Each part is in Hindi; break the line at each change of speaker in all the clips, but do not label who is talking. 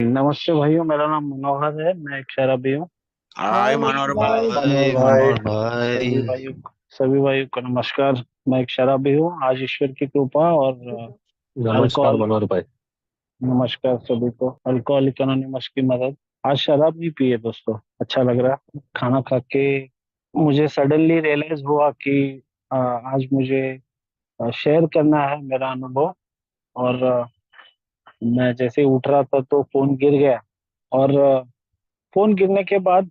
नमस्ते भाइयों, मेरा नाम मनोहर है। मैं एक शराबी हूँ।
हाय
हाय
मनोहर
मनोज भाई।
मनोहर
भाई,
भाई,
मनोहर भाई।
सभी भाइयों को नमस्कार। मैं एक शराबी हूँ। आज ईश्वर की कृपा और
नमस्कार
अल्कोहल।
मनोहर भाई।
नमस्कार सभी को। अल्कोहलिक अनोनिमस की मदद। आज शराब नहीं पिए दोस्तों, अच्छा लग रहा है खाना खा के। मुझे सडनली रियलाइज हुआ कि आज मुझे शेयर करना है मेरा अनुभव। और मैं जैसे ही उठ रहा था तो फोन गिर गया। और फोन गिरने के बाद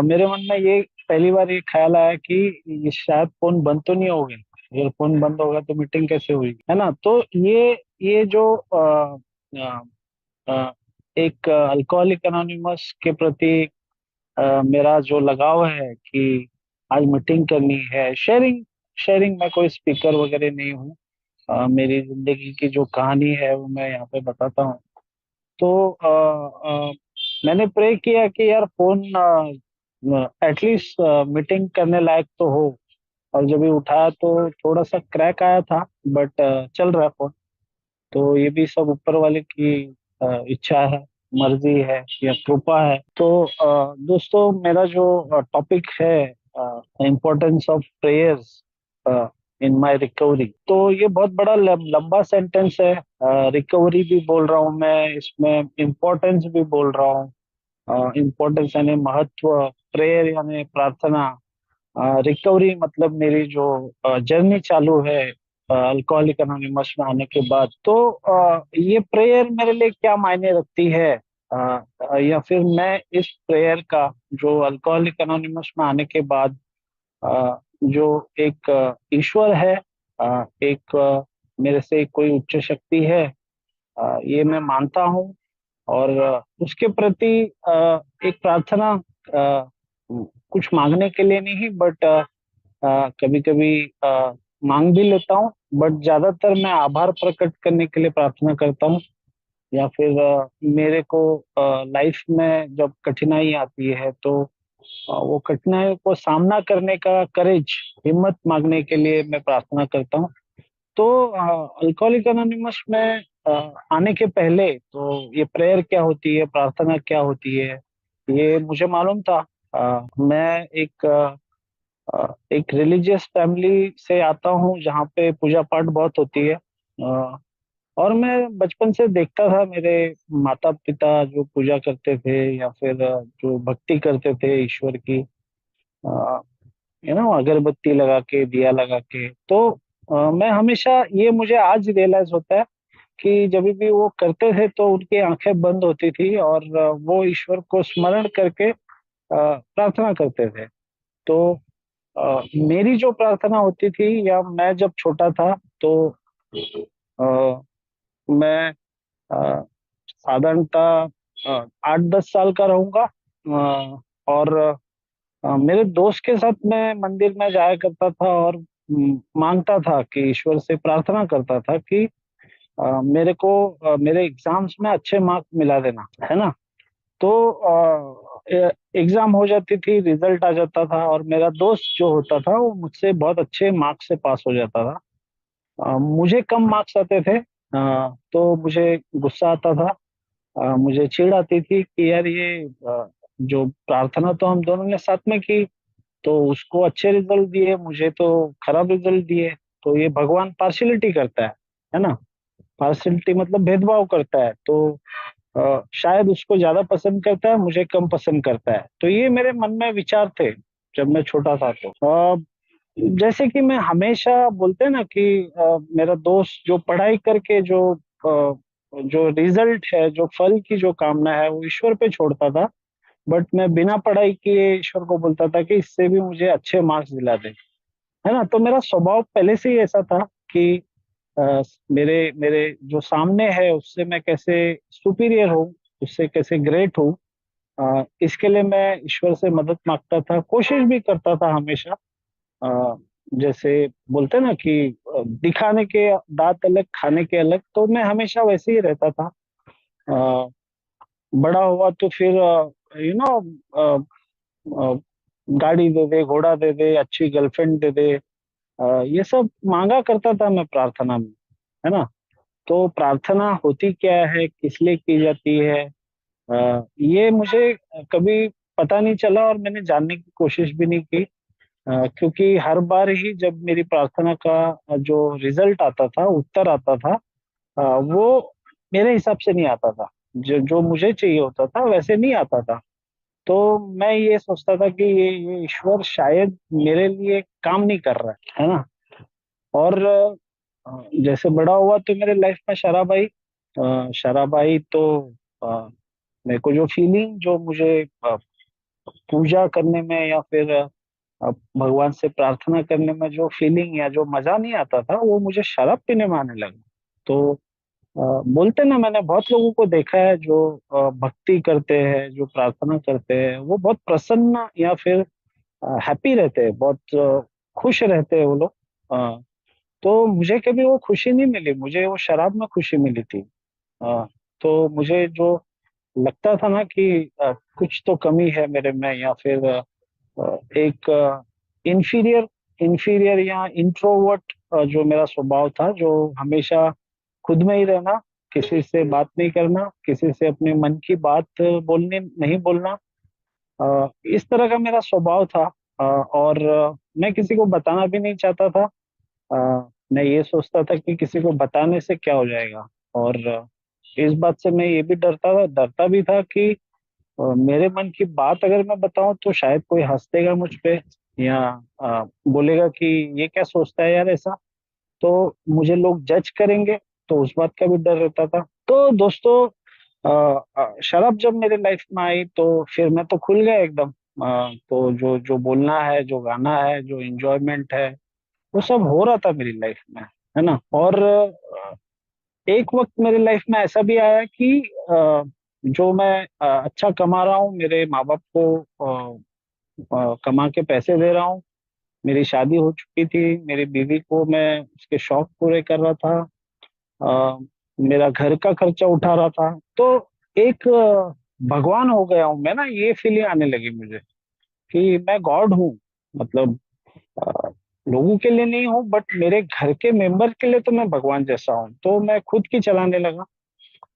मेरे मन में ये पहली बार ये ख्याल आया कि ये शायद फोन बंद तो नहीं हो गया। अगर फोन बंद होगा तो मीटिंग कैसे हुई, है ना। तो ये जो अ, एक अल्कोहलिक अनोनिमस के प्रति मेरा जो लगाव है कि आज मीटिंग करनी है, शेयरिंग। शेयरिंग, मैं कोई स्पीकर वगैरह नहीं हूँ। मेरी जिंदगी की जो कहानी है वो मैं यहाँ पे बताता हूँ। तो मैंने प्रे किया कि यार फोन एटलीस्ट मीटिंग करने लायक तो हो। और जब भी उठाया तो थोड़ा सा क्रैक आया था, बट चल रहा है फोन। तो ये भी सब ऊपर वाले की इच्छा है, मर्जी है या कृपा है। तो दोस्तों, मेरा जो टॉपिक है, importance of prayers in my recovery. तो ये बहुत बड़ा लंबा सेंटेंस है। रिकवरी भी बोल रहा हूँ मैं इसमें, इम्पोर्टेंस भी बोल रहा हूँ। इम्पोर्टेंस यानी महत्व, प्रेयर यानी प्रार्थना, रिकवरी मतलब मेरी जो जर्नी चालू है अल्कोहलिक अनोनिमस में आने के बाद। तो ये प्रेयर मेरे लिए क्या मायने रखती है, या फिर मैं इस प्रेयर का जो अल्कोहलिक अनोनिमस में आने के बाद जो एक ईश्वर है, एक मेरे से कोई उच्च शक्ति है, ये मैं मानता हूँ। और उसके प्रति एक प्रार्थना, कुछ मांगने के लिए नहीं, बट कभी कभी मांग भी लेता हूँ। बट ज्यादातर मैं आभार प्रकट करने के लिए प्रार्थना करता हूँ। या फिर मेरे को लाइफ में जब कठिनाई आती है तो वो कठिनाई को सामना करने का करेज, हिम्मत मांगने के लिए मैं प्रार्थना करता हूँ। तो अल्कोहलिक अनोनिमस में अ, आने के पहले तो ये प्रेयर क्या होती है, प्रार्थना क्या होती है, ये मुझे मालूम था। मैं एक रिलीजियस फैमिली से आता हूँ जहाँ पे पूजा पाठ बहुत होती है। और मैं बचपन से देखता था मेरे माता पिता जो पूजा करते थे या फिर जो भक्ति करते थे ईश्वर की, अगरबत्ती लगा के, दिया लगा के। तो मैं हमेशा, ये मुझे आज रियलाइज होता है कि जब भी वो करते थे तो उनकी आंखें बंद होती थी और वो ईश्वर को स्मरण करके प्रार्थना करते थे। तो मेरी जो प्रार्थना होती थी, या मैं जब छोटा था तो मैं साधारणतः 8-10 साल का रहूंगा। और मेरे दोस्त के साथ मैं मंदिर में जाया करता था और मांगता था कि ईश्वर से प्रार्थना करता था कि मेरे को मेरे एग्जाम्स में अच्छे मार्क्स मिला देना, है ना। तो एग्जाम हो जाती थी, रिजल्ट आ जाता था और मेरा दोस्त जो होता था वो मुझसे बहुत अच्छे मार्क्स से पास हो जाता था। मुझे कम मार्क्स आते थे। तो मुझे गुस्सा आता था। मुझे चिढ़ आती थी कि यार ये जो प्रार्थना तो हम दोनों ने साथ में की, तो उसको अच्छे रिजल्ट दिए, मुझे तो खराब रिजल्ट दिए। तो ये भगवान पार्शियलिटी करता है ना। पार्शियलिटी मतलब भेदभाव करता है। तो शायद उसको ज्यादा पसंद करता है, मुझे कम पसंद करता है। तो ये मेरे मन में विचार थे जब मैं छोटा था। तो जैसे कि मैं हमेशा बोलते हैं ना कि मेरा दोस्त जो पढ़ाई करके जो रिजल्ट है, जो फल की जो कामना है, वो ईश्वर पे छोड़ता था। बट मैं बिना पढ़ाई किए ईश्वर को बोलता था कि इससे भी मुझे अच्छे मार्क्स दिला दे, है ना। तो मेरा स्वभाव पहले से ही ऐसा था कि मेरे मेरे जो सामने है उससे मैं कैसे सुपीरियर हूँ, उससे कैसे ग्रेट हूँ। इसके लिए मैं ईश्वर से मदद मांगता था, कोशिश भी करता था हमेशा। अ, जैसे बोलते हैं ना कि दिखाने के दांत अलग, खाने के अलग। तो मैं हमेशा वैसे ही रहता था। अ, बड़ा हुआ तो फिर यू नो गाड़ी दे दे, घोड़ा दे दे, अच्छी गर्लफ्रेंड दे दे, ये सब मांगा करता था मैं प्रार्थना में, है ना। तो प्रार्थना होती क्या है, किस लिए की जाती है, ये मुझे कभी पता नहीं चला और मैंने जानने की कोशिश भी नहीं की। क्योंकि हर बार ही जब मेरी प्रार्थना का जो रिजल्ट आता था, उत्तर आता था, वो मेरे हिसाब से नहीं आता था। जो जो मुझे चाहिए होता था वैसे नहीं आता था। तो मैं ये सोचता था कि ये ईश्वर शायद मेरे लिए काम नहीं कर रहा है ना। और जैसे बड़ा हुआ तो मेरे लाइफ में शराब आई। शराब आई तो अ, मेरे को जो फीलिंग, जो मुझे पूजा करने में या फिर भगवान से प्रार्थना करने में जो फीलिंग या जो मजा नहीं आता था, वो मुझे शराब पीने में आने लगा। तो बोलते ना, मैंने बहुत लोगों को देखा है जो भक्ति करते हैं, जो प्रार्थना करते हैं, वो बहुत प्रसन्न या फिर हैप्पी रहते हैं, बहुत खुश रहते हैं वो लोग। अ, तो मुझे कभी वो खुशी नहीं मिली, मुझे वो शराब में खुशी मिली थी। अ, तो मुझे जो लगता था ना कि कुछ तो कमी है मेरे में, या फिर एक इंफीरियर इंफीरियर या इंट्रोवर्ट जो मेरा स्वभाव था, जो हमेशा खुद में ही रहना, किसी से बात नहीं करना, किसी से अपने मन की बात बोलने नहीं बोलना, इस तरह का मेरा स्वभाव था। और मैं किसी को बताना भी नहीं चाहता था। मैं ये सोचता था कि किसी को बताने से क्या हो जाएगा। और इस बात से मैं ये भी डरता भी था कि मेरे मन की बात अगर मैं बताऊं तो शायद कोई हंस देगा मुझ पे, या बोलेगा कि ये क्या सोचता है यार ऐसा, तो मुझे लोग जज करेंगे। तो उस बात का भी डर रहता था। तो दोस्तों, शराब जब मेरे लाइफ में आई तो फिर मैं तो खुल गया एकदम। तो जो जो बोलना है, जो गाना है, जो एंजॉयमेंट है, वो सब हो रहा था मेरी लाइफ में, है ना। और एक वक्त मेरे लाइफ में ऐसा भी आया कि जो मैं अच्छा कमा रहा हूँ, मेरे माँ बाप को कमा के पैसे दे रहा हूँ, मेरी शादी हो चुकी थी, मेरी बीवी को मैं उसके शौक पूरे कर रहा था, अ, मेरा घर का खर्चा उठा रहा था। तो एक भगवान हो गया हूँ मैं ना, ये फीलिंग आने लगी मुझे कि मैं गॉड हूँ। मतलब अ, लोगों के लिए नहीं हूँ, बट मेरे घर के मेंबर के लिए तो मैं भगवान जैसा हूँ। तो मैं खुद की चलाने लगा।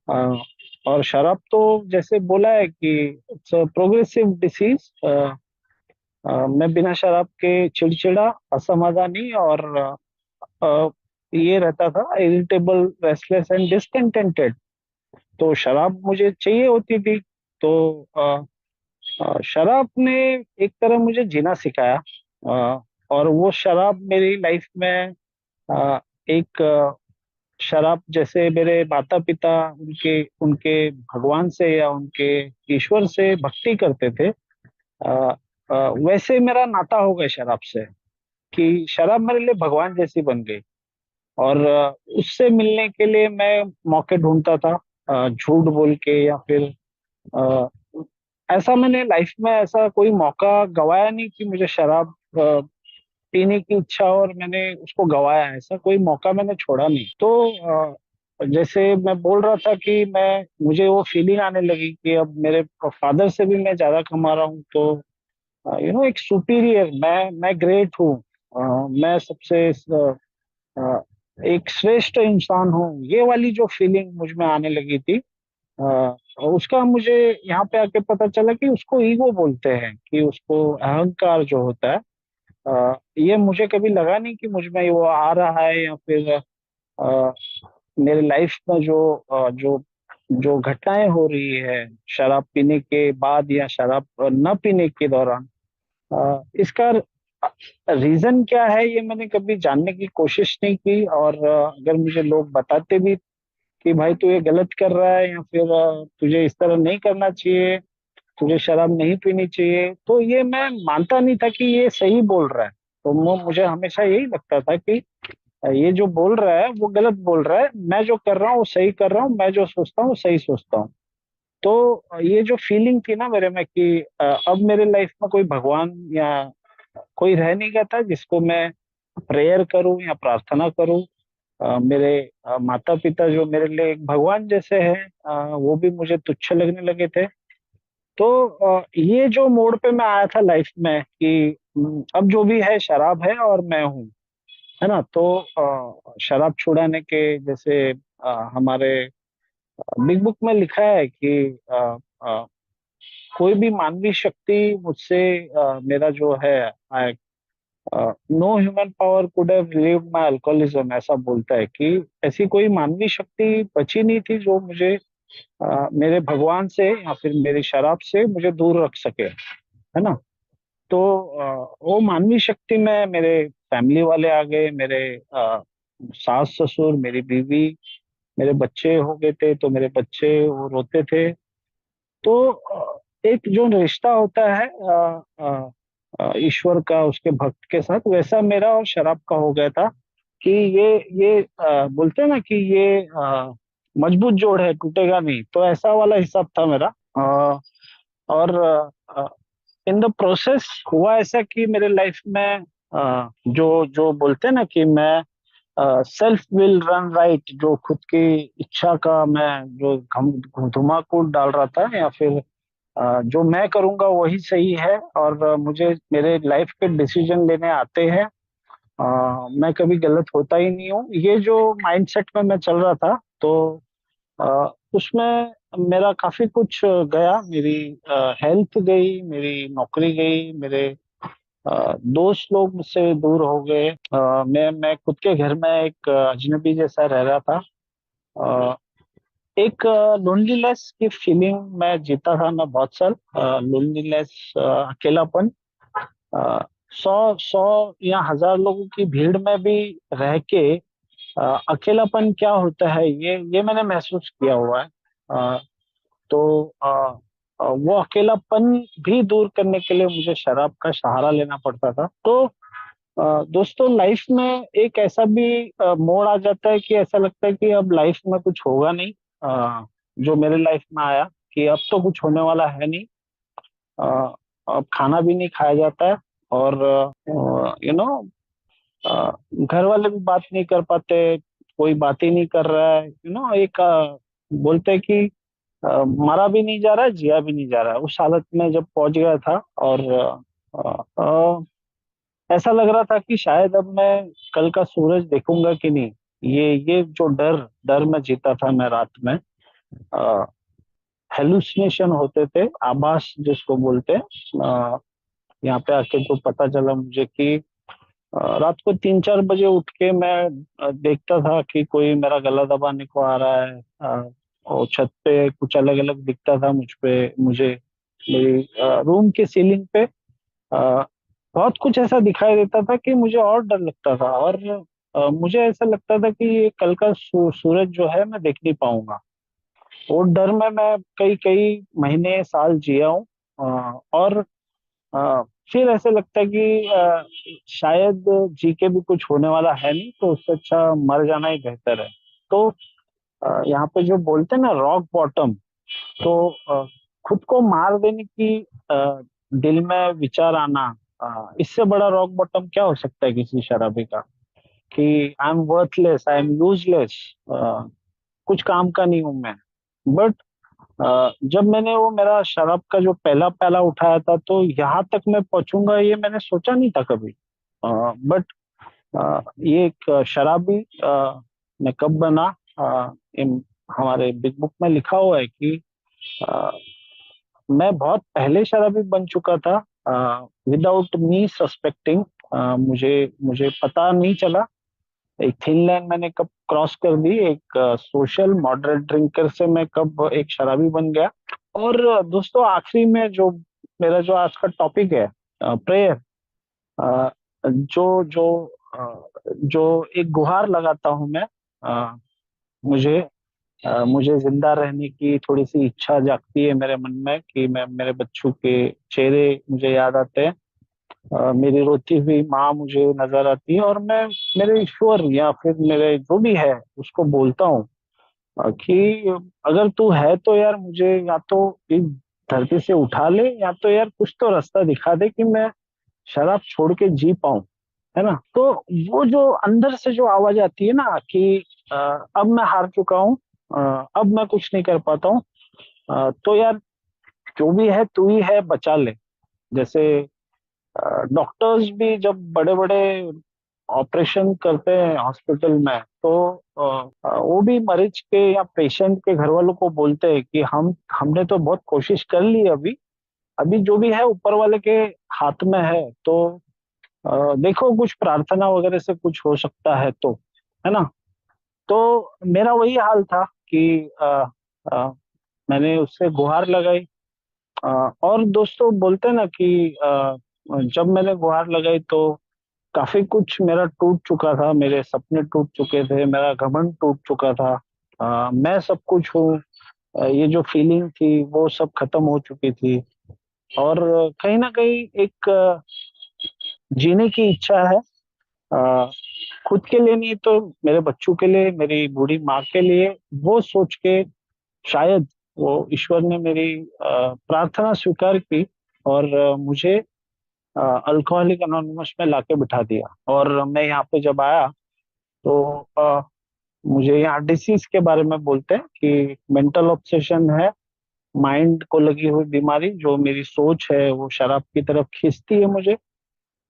अ, और शराब तो जैसे बोला है कि इट्स प्रोग्रेसिव डिसीज। मैं बिना शराब के चिड़चिड़ा, असमाधानी और अ, ये रहता था, इरिटेबल, रेस्टलेस एंड डिसकंटेंटेड। तो शराब मुझे चाहिए होती थी। तो शराब ने एक तरह मुझे जीना सिखाया। और वो शराब मेरी लाइफ में अ, एक शराब जैसे मेरे माता पिता उनके उनके भगवान से या उनके ईश्वर से भक्ति करते थे, वैसे मेरा नाता हो गया शराब से, कि शराब मेरे लिए भगवान जैसी बन गई। और उससे मिलने के लिए मैं मौके ढूंढता था, झूठ बोल के या फिर अ, ऐसा मैंने लाइफ में ऐसा कोई मौका गवाया नहीं कि मुझे शराब पीने की इच्छा और मैंने उसको गवाया, ऐसा कोई मौका मैंने छोड़ा नहीं। तो जैसे मैं बोल रहा था कि मैं मुझे वो फीलिंग आने लगी कि अब मेरे फादर से भी मैं ज्यादा कमा रहा हूँ, तो एक सुपीरियर, मैं ग्रेट हूँ, मैं सबसे अ, एक श्रेष्ठ इंसान हूँ, ये वाली जो फीलिंग मुझ में आने लगी थी। और उसका मुझे यहाँ पे आके पता चला कि उसको ईगो बोलते हैं, कि उसको अहंकार जो होता है। ये मुझे कभी लगा नहीं कि मुझ में वो आ रहा है, या फिर मेरे लाइफ में जो जो घटनाएं हो रही है शराब पीने के बाद या शराब न पीने के दौरान, इसका रीजन क्या है ये मैंने कभी जानने की कोशिश नहीं की। और अगर मुझे लोग बताते भी कि भाई तू ये गलत कर रहा है, या फिर तुझे इस तरह नहीं करना चाहिए, तुझे शराब नहीं पीनी चाहिए, तो ये मैं मानता नहीं था कि ये सही बोल रहा है। तो मुझे हमेशा यही लगता था कि ये जो बोल रहा है वो गलत बोल रहा है, मैं जो कर रहा हूँ वो सही कर रहा हूँ, मैं जो सोचता हूँ वो सही सोचता हूँ। तो ये जो फीलिंग थी ना मेरे में कि अब मेरे लाइफ में कोई भगवान या कोई रह नहीं गया था जिसको मैं प्रेयर करूं या प्रार्थना करूं। मेरे माता पिता जो मेरे लिए एक भगवान जैसे हैं, वो भी मुझे तुच्छ लगने लगे थे। तो ये जो मोड़ पे मैं आया था लाइफ में कि अब जो भी है शराब है और मैं हूँ, है ना। तो शराब छुड़ाने के जैसे हमारे बिग बुक में लिखा है कि अ, कोई भी मानवीय शक्ति मुझसे मेरा जो है, no human power could have relieved my alcoholism, ऐसा बोलता है कि ऐसी कोई मानवीय शक्ति बची नहीं थी जो मुझे मेरे भगवान से या फिर मेरी शराब से मुझे दूर रख सके, है ना। तो वो मानवीय शक्ति में मेरे फैमिली वाले आ गए, मेरे सास ससुर, मेरी बीवी, मेरे बच्चे हो गए थे, तो मेरे बच्चे वो रोते थे। तो एक जो रिश्ता होता है ईश्वर का उसके भक्त के साथ, वैसा मेरा और शराब का हो गया था कि ये बोलते हैं ना कि ये मजबूत जोड़ है, टूटेगा नहीं, तो ऐसा वाला हिसाब था मेरा। और इन द प्रोसेस हुआ ऐसा कि मेरे लाइफ में जो जो बोलते हैं ना कि मैं सेल्फ विल रन राइट, जो खुद की इच्छा का मैं जो धुमाकूल डाल रहा था, या फिर जो मैं करूंगा वही सही है, और मुझे मेरे लाइफ के डिसीजन लेने आते हैं, मैं कभी गलत होता ही नहीं हूँ, ये जो माइंडसेट में मैं चल रहा था। तो उसमें मेरा काफी कुछ गया, मेरी हेल्थ गई, मेरी नौकरी गई, मेरे दोस्त लोग मुझसे दूर हो गए, मैं खुद के घर में एक अजनबी जैसा रह रहा था। अ, एक लोनलीनेस की फीलिंग मैं जीता था, मैं बहुत साल लोनलीनेस, अकेलापन, अ, 100 या 1000 लोगों की भीड़ में भी रह के अकेलापन क्या होता है, ये मैंने महसूस किया हुआ है। तो वो अकेलापन भी दूर करने के लिए मुझे शराब का सहारा लेना पड़ता था। तो दोस्तों, लाइफ में एक ऐसा भी मोड़ आ जाता है कि ऐसा लगता है कि अब लाइफ में कुछ होगा नहीं, जो मेरे लाइफ में आया कि अब तो कुछ होने वाला है नहीं। अ, अब खाना भी नहीं खाया जाता है, और यू नो घर वाले भी बात नहीं कर पाते, कोई बात ही नहीं कर रहा है, एक बोलते हैं कि मरा भी नहीं जा रहा है, जिया भी नहीं जा रहा है, उस हालत में जब पहुंच गया था। और ऐसा लग रहा था कि शायद अब मैं कल का सूरज देखूंगा कि नहीं। ये जो डर डर में जीता था मैं रात में, हेलुसिनेशन होते थे, आभास जिसको बोलते हैं। यहाँ पे आके तो पता चला मुझे कि रात को 3-4 बजे उठ के मैं देखता था कि कोई मेरा गला दबाने को आ रहा है, और छत पे कुछ अलग अलग दिखता था मुझे मेरी रूम के सीलिंग पे बहुत कुछ ऐसा दिखाई देता था कि मुझे और डर लगता था, और मुझे ऐसा लगता था कि ये कल का सूरज जो है मैं देख नहीं पाऊंगा। वो डर में मैं कई कई महीने साल जिया हूँ। और फिर ऐसे लगता है कि शायद जी के भी कुछ होने वाला है नहीं, तो उससे अच्छा मर जाना ही बेहतर है। तो यहाँ पे जो बोलते हैं ना रॉक बॉटम, तो खुद को मार देने की दिल में विचार आना, इससे बड़ा रॉक बॉटम क्या हो सकता है किसी शराबी का, कि I M worthless, I am useless, कुछ काम का नहीं हूं मैं। बट जब मैंने वो मेरा शराब का जो पहला पहला उठाया था, तो यहाँ तक मैं पहुंचूंगा ये मैंने सोचा नहीं था कभी। बट ये एक शराबी मैं कब बना, हमारे बिग बुक में लिखा हुआ है कि अ, मैं बहुत पहले शराबी बन चुका था, विदाउट मी सस्पेक्टिंग। मुझे मुझे पता नहीं चला, एक थिन लाइन मैंने कब क्रॉस कर दी, एक सोशल मॉडरेट ड्रिंकर से मैं कब एक शराबी बन गया। और दोस्तों, आखिरी में जो मेरा जो आज का टॉपिक है, प्रेयर, जो जो जो एक गुहार लगाता हूं मैं, अ, मुझे मुझे जिंदा रहने की थोड़ी सी इच्छा जागती है मेरे मन में, कि मैं मेरे बच्चों के चेहरे मुझे याद आते हैं, मेरी रोती हुई माँ मुझे नजर आती है, और मैं मेरे ईश्वर या फिर मेरे जो भी है उसको बोलता हूँ कि अगर तू है तो यार मुझे या तो इस धरती से उठा ले, या तो यार कुछ तो रास्ता दिखा दे कि मैं शराब छोड़ के जी पाऊं, है ना। तो वो जो अंदर से जो आवाज आती है ना कि अ, अब मैं हार चुका हूँ, अब मैं कुछ नहीं कर पाता हूँ, तो यार जो भी है तू ही है, बचा ले। जैसे डॉक्टर्स भी जब बड़े बड़े ऑपरेशन करते हैं हॉस्पिटल में, तो वो भी मरीज के या पेशेंट के घर वालों को बोलते हैं कि हम हमने तो बहुत कोशिश कर ली, अभी अभी जो भी है ऊपर वाले के हाथ में है। तो देखो कुछ प्रार्थना वगैरह से कुछ हो सकता है तो, है ना। तो मेरा वही हाल था कि अ, मैंने उससे गुहार लगाई। अ, और दोस्तों बोलते हैं ना कि जब मैंने गुहार लगाई तो काफी कुछ मेरा टूट चुका था, मेरे सपने टूट चुके थे, मेरा घमंड टूट चुका था। मैं सब कुछ हूँ, ये जो फीलिंग थी वो सब खत्म हो चुकी थी। और कहीं ना कहीं एक जीने की इच्छा है, अ, खुद के लिए नहीं तो मेरे बच्चों के लिए, मेरी बूढ़ी माँ के लिए, वो सोच के शायद वो ईश्वर ने मेरी प्रार्थना स्वीकार की और मुझे अल्कोहलिक अनोनिमस में लाके बिठा दिया। और मैं यहाँ पे जब आया तो मुझे यहाँ डिसीज के बारे में बोलते हैं कि मेंटल ऑब्सेशन है, माइंड को लगी हुई बीमारी, जो मेरी सोच है वो शराब की तरफ खींचती है मुझे।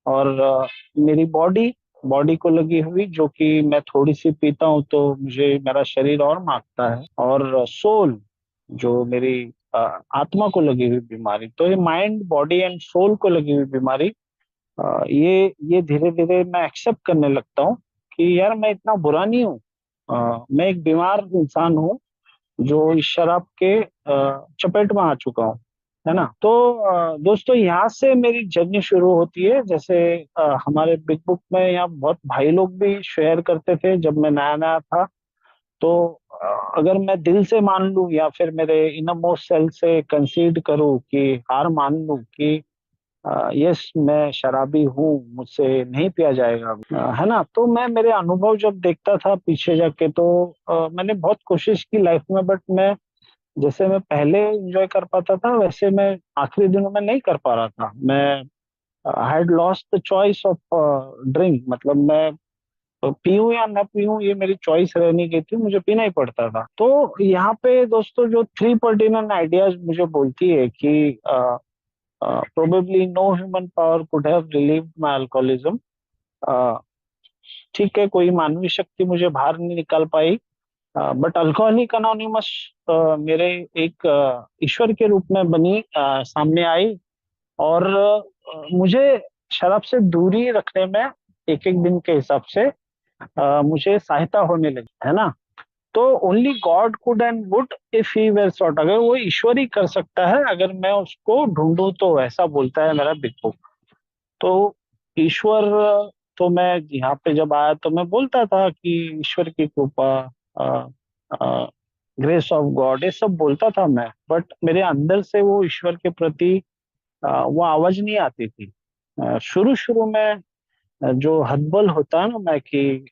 और मेरी बॉडी बॉडी को लगी हुई, जो कि मैं थोड़ी सी पीता हूँ तो मुझे मेरा शरीर और मांगता है। और सोल, जो मेरी अ, आत्मा को लगी हुई बीमारी। तो ये माइंड बॉडी एंड सोल को लगी हुई बीमारी, ये धीरे धीरे मैं एक्सेप्ट करने लगता हूँ कि यार मैं इतना बुरा नहीं हूँ। मैं एक बीमार इंसान हूँ जो इस शराब के चपेट में आ चुका हूँ, है ना। तो दोस्तों यहाँ से मेरी जर्नी शुरू होती है। जैसे हमारे बिग बुक में यहाँ बहुत भाई लोग भी शेयर करते थे जब मैं नया नया था। तो अगर मैं दिल से मान लूं या फिर मेरे इनमोस्ट सेल्फ से कंसीड करूं कि हार मान लूं कि यस मैं शराबी हूँ, मुझसे नहीं पिया जाएगा, है ना। तो मैं मेरे अनुभव जब देखता था पीछे जाके तो मैंने बहुत कोशिश की लाइफ में, बट मैं जैसे मैं पहले एंजॉय कर पाता था वैसे मैं आखिरी दिनों में नहीं कर पा रहा था। मैं had lost the choice of drink, मतलब मैं पीऊं या ना पीऊं ये मेरी चॉइस रहनी गई थी, मुझे पीना ही पड़ता था। तो यहाँ पे दोस्तों जो थ्री पर्टिनेंट आइडियाज मुझे बोलती है कि probably no human power could have relieved my alcoholism. ठीक है, कोई मानवीय शक्ति मुझे बाहर नहीं निकाल पाई, बट अल्कोहलिक अनोनिमस मेरे एक ईश्वर के रूप में बनी, सामने आई। और मुझे शराब से दूरी रखने में एक एक दिन के हिसाब से मुझे सहायता होने लगी, है ना। तो only God could and would if he were sought, अगर वो ईश्वर ही कर सकता है अगर मैं उसको ढूंढूं तो, ऐसा बोलता है मेरा बिग बुक। तो ईश्वर, तो मैं यहाँ पे जब आया तो मैं बोलता था कि ईश्वर की कृपा, ग्रेस ऑफ गॉड, ये सब बोलता था मैं, बट मेरे अंदर से वो ईश्वर के प्रति वो आवाज नहीं आती थी। शुरू शुरू में जो हतबल होता है ना मैं कि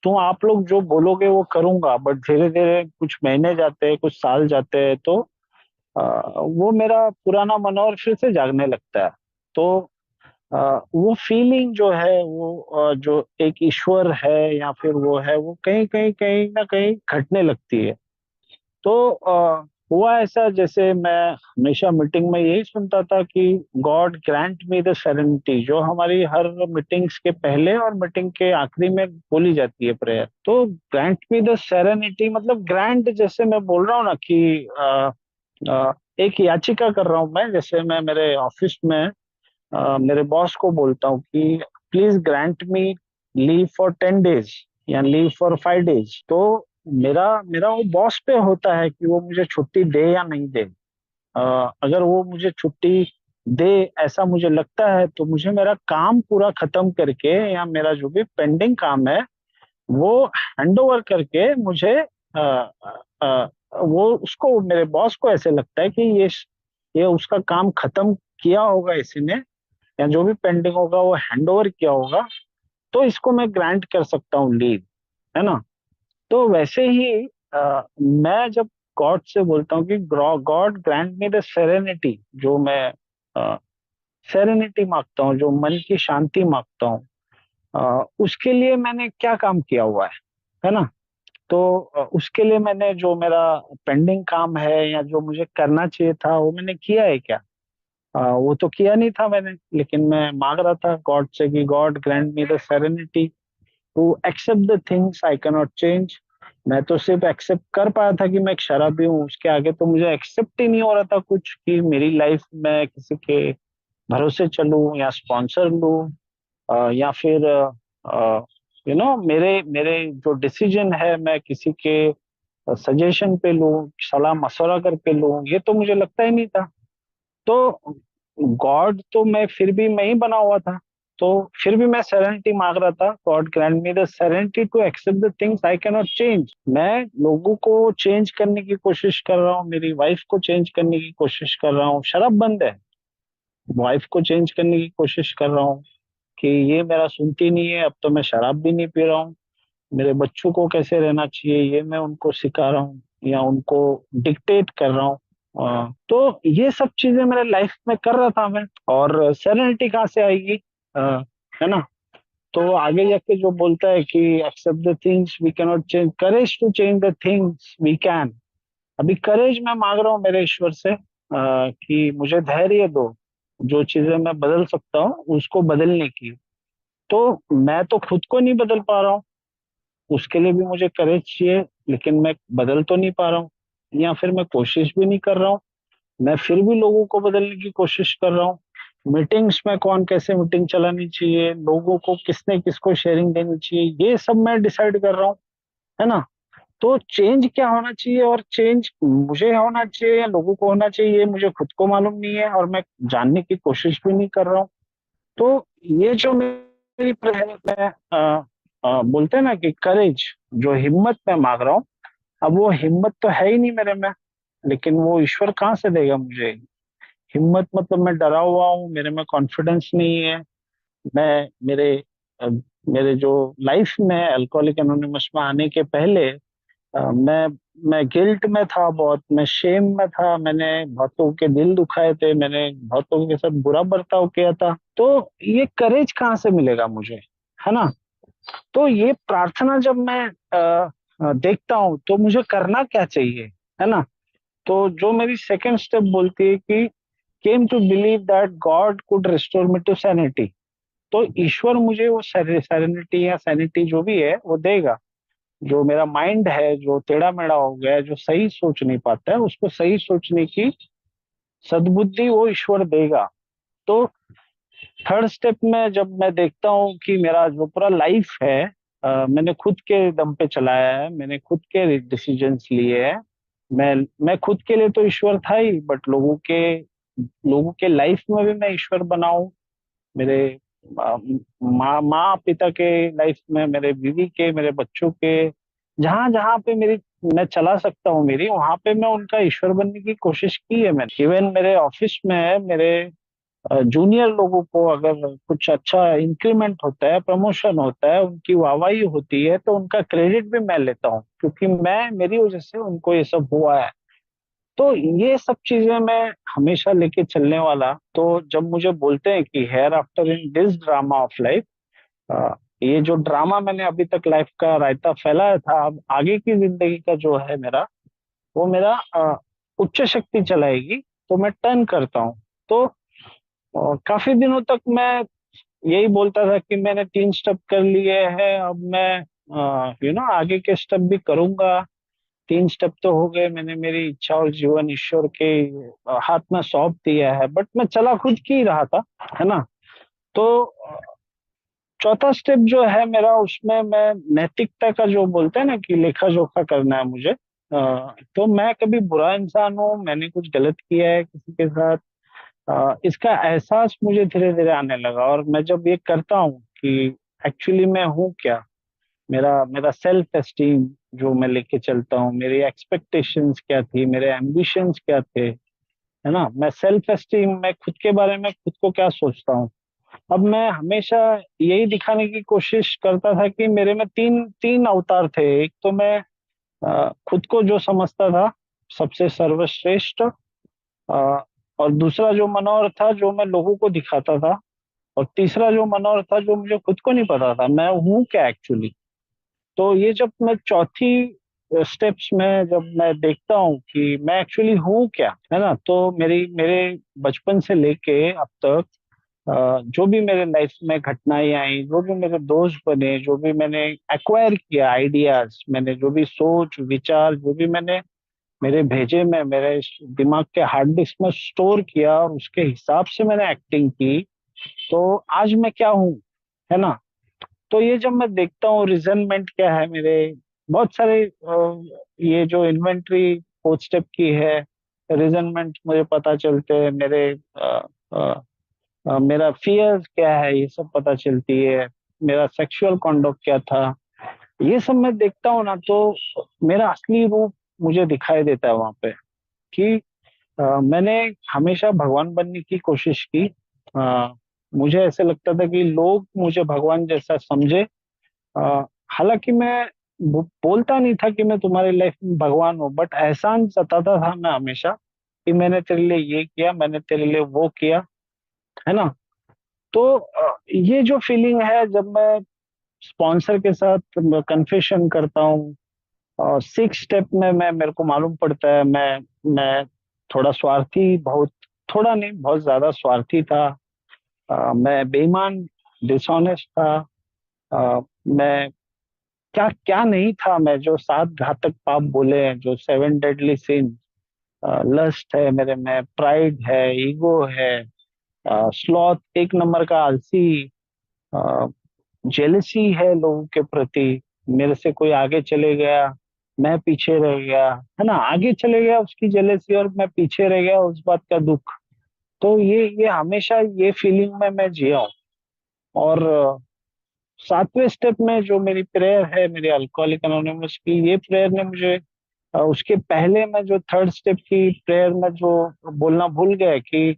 तुम आप लोग जो बोलोगे वो करूंगा, बट धीरे धीरे कुछ महीने जाते हैं, कुछ साल जाते हैं तो वो मेरा पुराना मनोहर फिर से जागने लगता है। तो वो फीलिंग जो है वो जो एक ईश्वर है या फिर वो है, वो कहीं कहीं कहीं ना कहीं घटने लगती है। तो हुआ ऐसा, जैसे मैं हमेशा मीटिंग में यही सुनता था कि God grant me the serenity, जो हमारी हर मीटिंग्स के पहले और मीटिंग के आखिरी में बोली जाती है प्रेयर। तो ग्रांट मी द सेरेनिटी मतलब ग्रांट, जैसे मैं बोल रहा हूँ ना कि एक याचिका कर रहा हूँ मैं। जैसे मैं मेरे ऑफिस में मेरे बॉस को बोलता हूँ कि please grant me leave for 10 days या लीव फॉर 5 डेज। तो मेरा मेरा वो बॉस पे होता है कि वो मुझे छुट्टी दे या नहीं दे। अगर वो मुझे छुट्टी दे, ऐसा मुझे लगता है, तो मुझे मेरा काम पूरा खत्म करके या मेरा जो भी पेंडिंग काम है वो हैंड ओवर करके मुझे वो उसको, मेरे बॉस को ऐसे लगता है कि ये उसका काम खत्म किया होगा इसी ने, या जो भी पेंडिंग होगा वो हैंड ओवर किया होगा, तो इसको मैं ग्रांट कर सकता हूँ लीव, है ना। तो वैसे ही मैं जब गॉड से बोलता हूँ कि God grant me the serenity, जो मैं सेरेनिटी मांगता हूँ, जो मन की शांति मांगता हूँ, उसके लिए मैंने क्या काम किया हुआ है ना। तो उसके लिए मैंने जो मेरा पेंडिंग काम है या जो मुझे करना चाहिए था वो मैंने किया है क्या? वो तो किया नहीं था मैंने, लेकिन मैं मांग रहा था गॉड से कि God grant me the serenity. To accept the things I can not change. मैं तो सिर्फ एक्सेप्ट कर पाया था कि मैं एक शराबी हूँ, उसके आगे तो मुझे एक्सेप्ट ही नहीं हो रहा था कुछ, कि मेरी लाइफ में किसी के भरोसे चलूं या स्पॉन्सर लूं, या फिर मेरे मेरे जो डिसीजन है मैं किसी के सजेशन पे लूं, सलाह मशवरा करके लूं, ये तो मुझे लगता ही नहीं था। तो गॉड तो मैं फिर भी मैं ही बना हुआ था। तो फिर भी मैं सेरेनिटी मांग रहा था, God grant me the serenity to accept the things I can not change. मैं लोगों को चेंज करने की कोशिश कर रहा हूँ, मेरी वाइफ को चेंज करने की कोशिश कर रहा हूँ, शराब बंद है, वाइफ को चेंज करने की कोशिश कर रहा हूँ कि ये मेरा सुनती नहीं है, अब तो मैं शराब भी नहीं पी रहा हूँ। मेरे बच्चों को कैसे रहना चाहिए ये मैं उनको सिखा रहा हूँ या उनको डिक्टेट कर रहा हूँ। तो ये सब चीजें मेरे लाइफ में कर रहा था मैं, और सेरेनिटी कहाँ से आएगी? अ, है ना? तो आगे जाके जो बोलता है कि accept the things we can not change, courage to change the things we can. अभी करेज मैं मांग रहा हूँ मेरे ईश्वर से, कि मुझे धैर्य दो, जो चीजें मैं बदल सकता हूँ उसको बदलने की। तो मैं तो खुद को नहीं बदल पा रहा हूँ, उसके लिए भी मुझे करेज चाहिए, लेकिन मैं बदल तो नहीं पा रहा हूँ, या फिर मैं कोशिश भी नहीं कर रहा हूँ। मैं फिर भी लोगों को बदलने की कोशिश कर रहा हूँ। मीटिंग्स में कौन कैसे मीटिंग चलानी चाहिए, लोगों को किसने किसको शेयरिंग देनी चाहिए, ये सब मैं डिसाइड कर रहा हूँ, है ना? तो चेंज क्या होना चाहिए, और चेंज मुझे होना चाहिए या लोगों को होना चाहिए, ये मुझे खुद को मालूम नहीं है, और मैं जानने की कोशिश भी नहीं कर रहा हूँ। तो ये जो मेरी मैं बोलते हैं ना कि करेज, जो हिम्मत मैं मांग रहा हूँ, अब वो हिम्मत तो है ही नहीं मेरे में, लेकिन वो ईश्वर कहाँ से देगा मुझे हिम्मत? मतलब मैं डरा हुआ हूँ, मेरे में कॉन्फिडेंस नहीं है। मैं अ, मेरे जो लाइफ में अल्कोहलिक एनोनिमस में आने के पहले, मैं गिल्ट में था बहुत, मैं शेम में था, मैंने बहुतों के दिल दुखाए थे, मैंने बहुतों के साथ बुरा बर्ताव किया था। तो ये करेज कहाँ से मिलेगा मुझे, है ना? तो ये प्रार्थना जब मैं देखता हूँ तो मुझे करना क्या चाहिए, है ना? तो जो मेरी सेकंड स्टेप बोलती है कि came to believe that God could restore me to sanity. तो ईश्वर मुझे वो सैनिटी या सैनिटी जो भी है वो देगा। जो मेरा माइंड है जो टेढ़ा मेढ़ा हो गया है, जो सही सोच नहीं पाता है, उसको सही सोचने की सद्बुद्धि वो ईश्वर देगा। तो थर्ड स्टेप में जब मैं देखता हूँ कि मेरा जो पूरा लाइफ है, मैंने खुद के दम पे चलाया है, मैंने खुद के डिसीजंस लिए हैं। मैं खुद के लिए तो ईश्वर था ही, बट लोगों के लाइफ में भी मैं ईश्वर बनाऊं। मेरे अ, माँ पिता के लाइफ में, मेरे बीवी के, मेरे बच्चों के, जहां जहां पे मेरी मैं चला सकता हूँ मेरी, वहां पे मैं उनका ईश्वर बनने की कोशिश की है मैंने। इवन मेरे ऑफिस में मेरे जूनियर लोगों को अगर कुछ अच्छा इंक्रीमेंट होता है, प्रमोशन होता है, उनकी वाहवाही होती है, तो उनका क्रेडिट भी मैं लेता हूँ, क्योंकि मेरी वजह से उनको ये सब हुआ है। तो ये सब चीजें मैं हमेशा लेके चलने वाला। तो जब मुझे बोलते हैं कि hereafter in this drama of life, ये जो ड्रामा मैंने अभी तक लाइफ का रायता फैलाया था, अब आगे की जिंदगी का जो है मेरा, वो मेरा उच्च शक्ति चलाएगी, तो मैं टर्न करता हूँ। तो काफी दिनों तक मैं यही बोलता था कि मैंने 3 स्टेप कर लिए हैं, अब मैं आगे के स्टेप भी करूंगा। 3 स्टेप तो हो गए, मैंने मेरी इच्छा और जीवन ईश्वर के हाथ में सौंप दिया है, बट मैं चला खुद की ही रहा था, है ना? तो चौथा स्टेप जो है मेरा, उसमें मैं नैतिकता का जो बोलते हैं ना कि लेखा जोखा करना है मुझे। तो मैं कभी बुरा इंसान हूँ, मैंने कुछ गलत किया है किसी के साथ, इसका एहसास मुझे धीरे धीरे आने लगा। और मैं जब ये करता हूँ कि एक्चुअली मैं हूँ क्या, मेरा मेरा सेल्फ एस्टीम जो मैं लेके चलता हूँ, मेरी एक्सपेक्टेशंस क्या थी, मेरे एम्बिशंस क्या थे, है ना? मैं सेल्फ एस्टीम, मैं खुद के बारे में खुद को क्या सोचता हूँ। अब मैं हमेशा यही दिखाने की कोशिश करता था कि मेरे में तीन तीन अवतार थे। एक तो मैं खुद को जो समझता था सबसे सर्वश्रेष्ठ, और दूसरा जो मनोहर था जो मैं लोगों को दिखाता था, और तीसरा जो मनोहर था जो मुझे खुद को नहीं पता था मैं हूँ क्या एक्चुअली। तो ये जब मैं चौथी स्टेप्स में जब मैं देखता हूँ कि मैं एक्चुअली हूँ क्या, है ना, तो मेरे बचपन से लेके अब तक जो भी मेरे लाइफ में घटनाएं आई, जो भी मेरे दोस्त बने, जो भी मैंने एक्वायर किया आइडियाज, मैंने जो भी सोच विचार, जो भी मैंने मेरे भेजे में, मेरे इस दिमाग के हार्ड डिस्क में स्टोर किया और उसके हिसाब से मैंने एक्टिंग की, तो आज मैं क्या हूँ, है ना। तो ये जब मैं देखता हूँ रिजनमेंट क्या है मेरे, बहुत सारे ये जो इन्वेंट्री फोर्थ स्टेप की है, रिजनमेंट मुझे पता चलते हैं, मेरे मेरा फियर क्या है ये सब पता चलती है, मेरा सेक्सुअल कॉन्डक्ट क्या था, ये सब मैं देखता हूँ ना, तो मेरा असली रूप मुझे दिखाई देता है वहां पे। कि मैंने हमेशा भगवान बनने की कोशिश की। मुझे ऐसे लगता था कि लोग मुझे भगवान जैसा समझे। हालांकि मैं बोलता नहीं था कि मैं तुम्हारी लाइफ में भगवान हूँ, बट एहसान जताता था मैं हमेशा कि मैंने तेरे लिए ये किया, मैंने तेरे लिए वो किया, है ना। तो ये जो फीलिंग है जब मैं स्पॉन्सर के साथ कन्फेशन करता हूँ, और सिक्स स्टेप में मैं मेरे को मालूम पड़ता है मैं थोड़ा स्वार्थी, बहुत थोड़ा नहीं बहुत ज्यादा स्वार्थी था। मैं बेईमान, डिसऑनेस्ट था। मैं क्या क्या नहीं था, मैं जो सात घातक पाप बोले हैं, जो सेवन डेडली सिन, लस्ट है मेरे में, प्राइड है, ईगो है, स्लॉथ एक नंबर का आलसी, जेलसी है लोगों के प्रति, मेरे से कोई आगे चले गया मैं पीछे रह गया, है ना, आगे चले गया उसकी जेलसी और मैं पीछे रह गया उस बात का दुख। तो ये हमेशा ये फीलिंग में मैं जिया हूँ। और सातवें स्टेप में जो मेरी प्रेयर है, मेरी अल्कोहलिक एनोनिमस की, ये प्रेयर ने मुझे उसके पहले मैं जो थर्ड स्टेप की प्रेयर में जो बोलना भूल गया कि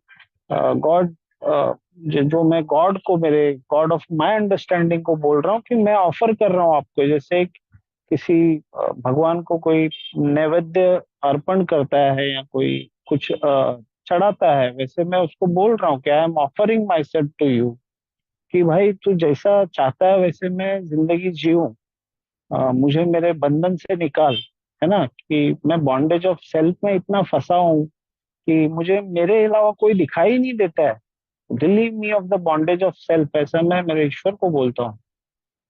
गॉड, जो मैं गॉड को, मेरे गॉड ऑफ माय अंडरस्टैंडिंग को बोल रहा हूँ कि मैं ऑफर कर रहा हूँ आपको, जैसे किसी भगवान को कोई नैवेद्य अर्पण करता है या कोई कुछ चढ़ाता है, वैसे मैं उसको बोल रहा हूँ कि I am offering myself to you, कि भाई तू जैसा चाहता है वैसे मैं जिंदगी जीऊँ, मुझे मेरे बंधन से निकाल, है ना, कि मैं बॉन्डेज ऑफ सेल्फ में इतना फंसा हूँ कि मुझे मेरे अलावा कोई दिखाई नहीं देता है। Relieve me of the bondage of self, ऐसा मैं मेरे ईश्वर को बोलता हूँ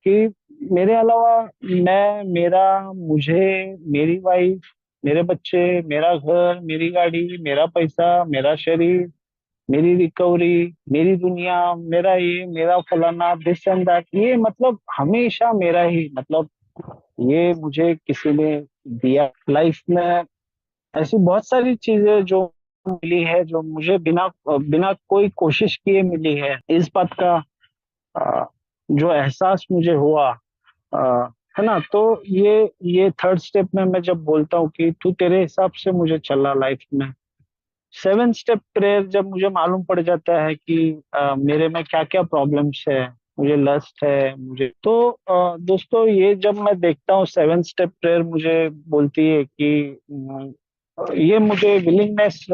कि मेरे अलावा मैं, मेरा, मुझे, मेरी वाइफ, मेरे बच्चे, मेरा घर, मेरी गाड़ी, मेरा पैसा, मेरा शरीर, मेरी रिकवरी, मेरी दुनिया, मेरा ये, मेरा फलाना, दिस एंड दैट, ये मतलब हमेशा मेरा ही, मतलब ये मुझे किसी ने दिया लाइफ में। ऐसी बहुत सारी चीजें जो मिली है, जो मुझे बिना बिना कोई कोशिश किए मिली है, इस बात का अ, जो एहसास मुझे हुआ, अ, है ना। तो ये थर्ड स्टेप में मैं जब बोलता हूँ कि तू तेरे हिसाब से मुझे चला लाइफ में, सेवन स्टेप प्रेयर जब मुझे मालूम पड़ जाता है कि मेरे में क्या क्या प्रॉब्लम्स है, मुझे लस्ट है, मुझे तो दोस्तों ये जब मैं देखता हूँ सेवन स्टेप प्रेयर मुझे बोलती है कि ये मुझे विलिंगनेस,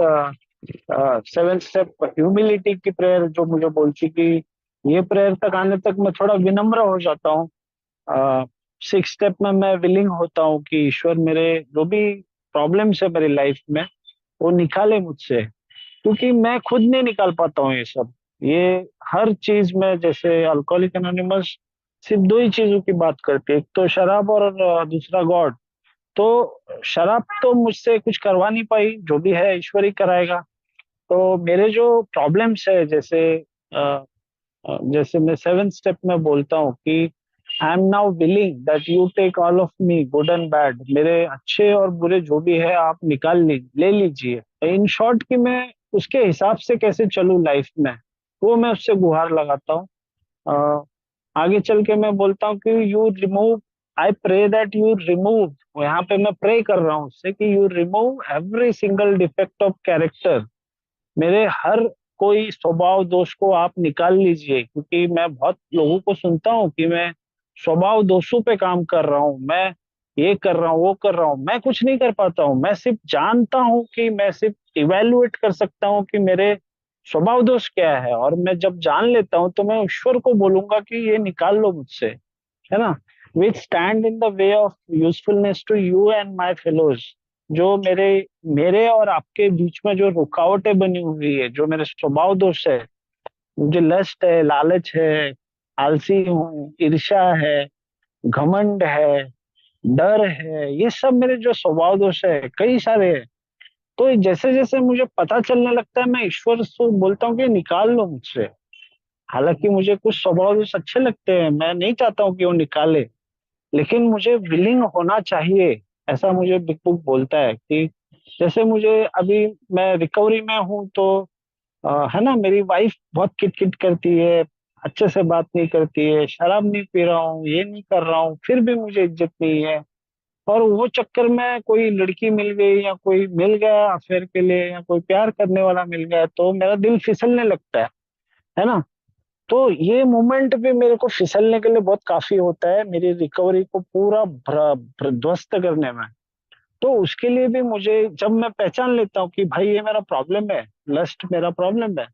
सेवन स्टेप ह्यूमिलिटी की प्रेयर जो मुझे बोलती कि ये प्रेयर तक आने तक मैं थोड़ा विनम्र हो जाता हूँ। सिक्स स्टेप में मैं विलिंग होता हूँ कि ईश्वर मेरे जो भी प्रॉब्लम्स है मेरी लाइफ में वो निकाले मुझसे, क्योंकि मैं खुद नहीं निकाल पाता हूँ ये सब। ये हर चीज में, जैसे अल्कोहलिक एनोनिमस सिर्फ दो ही चीजों की बात करती है, एक तो शराब और दूसरा गॉड। तो शराब तो मुझसे कुछ करवा नहीं पाई, जो भी है ईश्वर ही कराएगा। तो मेरे जो प्रॉब्लम्स है, जैसे मैं सेवन स्टेप में बोलता हूँ कि I am now willing that you take all of me good and bad, मेरे अच्छे और बुरे जो भी है आप निकाल ले लीजिए। इन शॉर्ट कि मैं उसके हिसाब से कैसे चलूँ लाइफ में, वो मैं उससे गुहार लगाता हूँ। अ, आगे चल के मैं बोलता हूँ कि you remove, I pray that you remove, यहाँ पे मैं प्रे कर रहा हूँ उससे कि you remove every single defect of character, मेरे हर कोई स्वभाव दोष को आप निकाल लीजिए, क्योंकि मैं बहुत लोगों को सुनता हूँ कि मैं स्वभाव दोषों पे काम कर रहा हूँ, मैं ये कर रहा हूँ वो कर रहा हूँ, मैं कुछ नहीं कर पाता हूँ। मैं सिर्फ जानता हूँ कि मैं सिर्फ इवेल्युएट कर सकता हूँ कि मेरे स्वभाव दोष क्या है, और मैं जब जान लेता हूँ तो मैं ईश्वर को बोलूंगा कि ये निकाल लो मुझसे, है ना। Which stand in the way of usefulness to you and my fellows, जो मेरे मेरे और आपके बीच में जो रुकावटें बनी हुई है, जो मेरे स्वभाव दोष है, मुझे लस्ट है, लालच है, आलसी हूँ, ईर्ष्या है, घमंड है, डर है, ये सब मेरे जो स्वभाव दोष है कई सारे हैं। तो जैसे जैसे मुझे पता चलने लगता है, मैं ईश्वर से बोलता हूँ कि निकाल लो मुझसे। हालांकि मुझे कुछ स्वभाव दोष अच्छे लगते हैं, मैं नहीं चाहता हूँ कि वो निकाले, लेकिन मुझे विलिंग होना चाहिए। ऐसा मुझे बिग बुक बोलता है कि जैसे मुझे अभी, मैं रिकवरी में हूँ तो है ना, मेरी वाइफ बहुत किटकिट करती है, अच्छे से बात नहीं करती है, शराब नहीं पी रहा हूँ, ये नहीं कर रहा हूँ, फिर भी मुझे इज्जत नहीं है। और वो चक्कर में कोई लड़की मिल गई या कोई मिल गया अफेयर के लिए, या कोई प्यार करने वाला मिल गया, तो मेरा दिल फिसलने लगता है ना। तो ये मोमेंट भी मेरे को फिसलने के लिए बहुत काफी होता है, मेरी रिकवरी को पूरा ध्वस्त करने में। तो उसके लिए भी मुझे, जब मैं पहचान लेता हूँ कि भाई ये मेरा प्रॉब्लम है, लस्ट मेरा प्रॉब्लम है,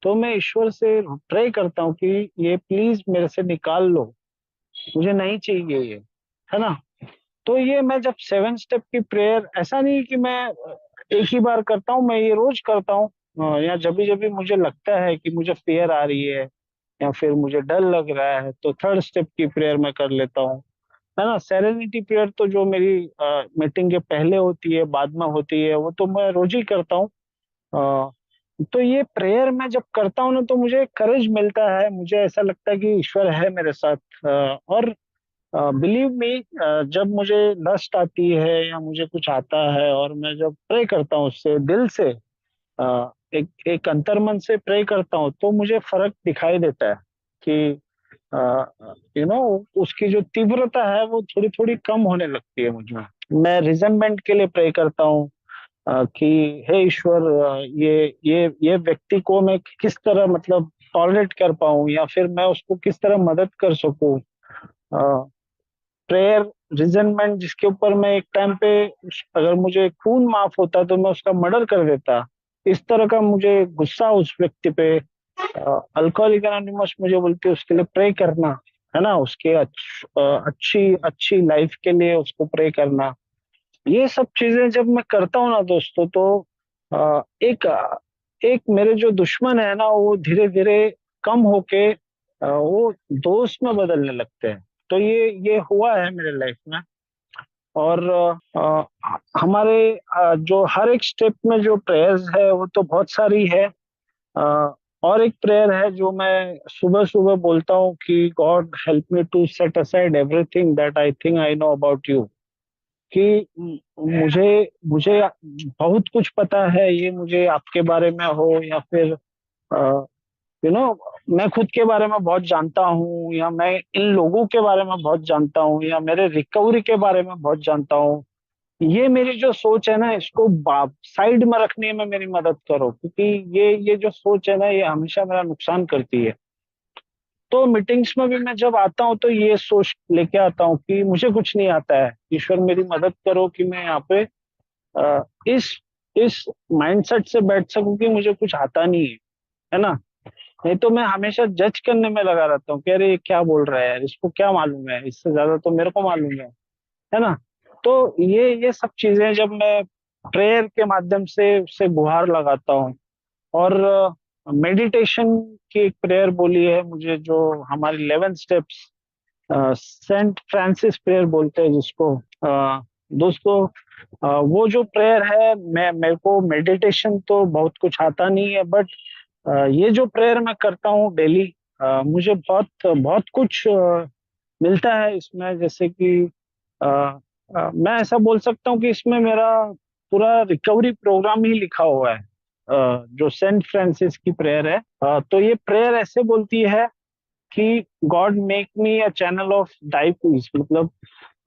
तो मैं ईश्वर से प्रे करता हूँ कि ये प्लीज मेरे से निकाल लो, मुझे नहीं चाहिए ये, है ना। तो ये मैं जब 7 स्टेप की प्रेयर, ऐसा नहीं कि मैं एक ही बार करता हूँ, मैं ये रोज करता हूँ। या जब भी मुझे लगता है कि मुझे फियर आ रही है या फिर मुझे डर लग रहा है, तो 3rd स्टेप की प्रेयर मैं कर लेता हूँ, है ना। सेरेनिटी प्रेयर तो जो मेरी मीटिंग के पहले होती है, बाद में होती है, वो तो मैं रोज ही करता हूँ। तो ये प्रेयर मैं जब करता हूँ ना, तो मुझे करेज मिलता है, मुझे ऐसा लगता है कि ईश्वर है मेरे साथ। और बिलीव मी, जब मुझे लस्ट आती है या मुझे कुछ आता है और मैं जब प्रे करता हूँ उससे दिल से, एक एक अंतर्मन से प्रे करता हूँ, तो मुझे फर्क दिखाई देता है कि उसकी जो तीव्रता है वो थोड़ी थोड़ी कम होने लगती है मुझ में। मैं रिजनमेंट के लिए प्रे करता हूँ कि हे ईश्वर, ये व्यक्ति को मैं किस तरह मतलब टॉलरेट कर पाऊं, या फिर मैं उसको किस तरह मदद कर सकूं। प्रेयर, रिजनमेंट जिसके ऊपर मैं एक टाइम पे, अगर मुझे खून माफ होता तो मैं उसका मर्डर कर देता, इस तरह का मुझे गुस्सा उस व्यक्ति पे। अल्कोहलिक एनोनिमस मुझे बोलती है उसके लिए प्रे करना, है ना, उसके अच्छी अच्छी लाइफ के लिए उसको प्रे करना। ये सब चीजें जब मैं करता हूँ ना दोस्तों, तो एक एक मेरे जो दुश्मन है ना, वो धीरे धीरे कम होके वो दोस्त में बदलने लगते हैं। तो ये हुआ है मेरे लाइफ में। और हमारे जो हर एक स्टेप में जो प्रेयर्स है वो तो बहुत सारी है। और एक प्रेयर है जो मैं सुबह सुबह बोलता हूँ कि God help me to set aside everything that I think I know about you. कि मुझे मुझे बहुत कुछ पता है, ये मुझे आपके बारे में हो या फिर यू नो मैं खुद के बारे में बहुत जानता हूँ, या मैं इन लोगों के बारे में बहुत जानता हूँ, या मेरे रिकवरी के बारे में बहुत जानता हूँ। ये मेरी जो सोच है ना, इसको साइड में रखने में मेरी मदद करो, क्योंकि ये जो सोच है ना, ये हमेशा मेरा नुकसान करती है। तो मीटिंग्स में भी मैं जब आता हूँ तो ये सोच लेके आता हूँ कि मुझे कुछ नहीं आता है, ईश्वर मेरी मदद करो कि मैं यहाँ पे अ, इस इस माइंडसेट से बैठ सकूं कि मुझे कुछ आता नहीं है ना। नहीं तो मैं हमेशा जज करने में लगा रहता हूँ कि अरे ये क्या बोल रहा है यार, इसको क्या मालूम है, इससे ज्यादा तो मेरे को मालूम है ना। तो ये सब चीजें जब मैं प्रेयर के माध्यम से उससे गुहार लगाता हूँ। और मेडिटेशन की एक प्रेयर बोली है मुझे, जो हमारी 11 स्टेप्स, सेंट फ्रांसिस प्रेयर बोलते हैं जिसको। दोस्तों, वो जो प्रेयर है, मेरे को मेडिटेशन तो बहुत कुछ आता नहीं है, बट ये जो प्रेयर मैं करता हूँ डेली, मुझे बहुत बहुत कुछ मिलता है इसमें। जैसे कि अ, मैं ऐसा बोल सकता हूँ कि इसमें मेरा पूरा रिकवरी प्रोग्राम ही लिखा हुआ है। जो सेंट फ्रांसिस की प्रेयर है, तो ये प्रेयर ऐसे बोलती है कि God make me a channel of thy peace, मतलब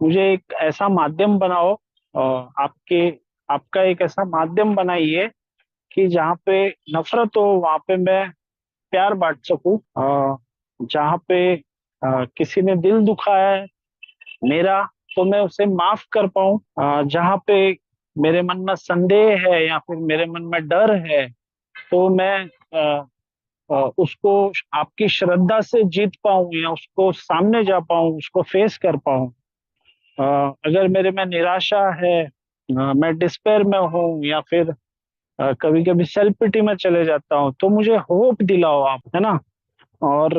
मुझे एक ऐसा माध्यम बनाओ, आपके आपका एक ऐसा माध्यम बनाइए कि जहाँ पे नफरत हो वहां पे मैं प्यार बांट सकूं। जहाँ पे किसी ने दिल दुखाया है मेरा, तो मैं उसे माफ कर पाऊं। जहाँ पे मेरे मन में संदेह है या फिर मेरे मन में डर है, तो मैं उसको आपकी श्रद्धा से जीत पाऊं, या उसको सामने जा पाऊं, उसको फेस कर पाऊं। अगर मेरे में निराशा है, मैं डिस्पेयर में हूँ, या फिर कभी कभी सेल्फ पिटी में चले जाता हूँ, तो मुझे होप दिलाओ आप, है ना। और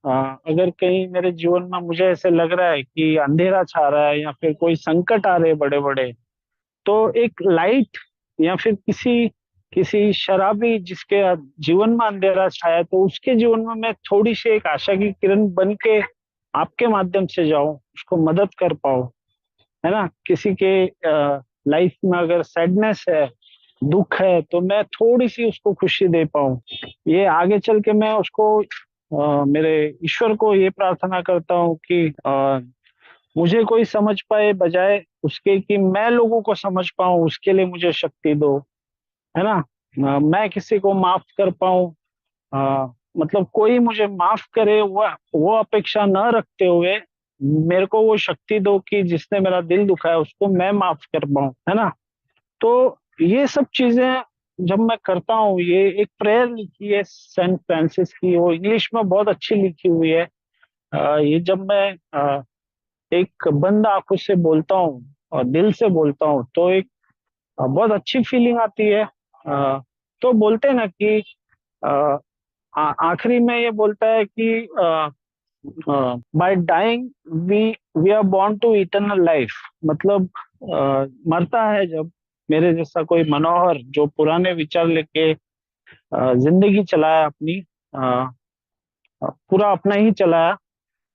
अगर कहीं मेरे जीवन में मुझे ऐसे लग रहा है कि अंधेरा छा रहा है या फिर कोई संकट आ रहे बड़े बड़े, तो एक लाइट या फिर किसी किसी शराबी जिसके जीवन में अंधेरा छाया, तो उसके जीवन में मैं थोड़ी सी एक आशा की किरण बन के आपके माध्यम से जाऊं, उसको मदद कर पाऊं, है ना। किसी के लाइफ में अगर सैडनेस है, दुख है, तो मैं थोड़ी सी उसको खुशी दे पाऊं। ये आगे चल के मैं उसको मेरे ईश्वर को ये प्रार्थना करता हूँ कि मुझे कोई समझ पाए बजाय उसके कि मैं लोगों को समझ पाऊं, उसके लिए मुझे शक्ति दो, है ना। मैं किसी को माफ कर पाऊं, मतलब कोई मुझे माफ करे, वो अपेक्षा न रखते हुए मेरे को वो शक्ति दो कि जिसने मेरा दिल दुखाया उसको मैं माफ कर पाऊं, है ना। तो ये सब चीजें जब मैं करता हूँ, ये एक प्रेयर लिखी है सेंट फ्रांसिस की, वो इंग्लिश में बहुत अच्छी लिखी हुई है। ये जब मैं एक बंद आंखों से बोलता हूँ और दिल से बोलता हूँ, तो एक बहुत अच्छी फीलिंग आती है। तो बोलते हैं ना कि अ, आखिरी में ये बोलता है कि by dying we we are born to eternal life. मतलब मरता है जब मेरे जैसा कोई मनोहर जो पुराने विचार लेके जिंदगी चलाया अपनी, पूरा अपना ही चलाया,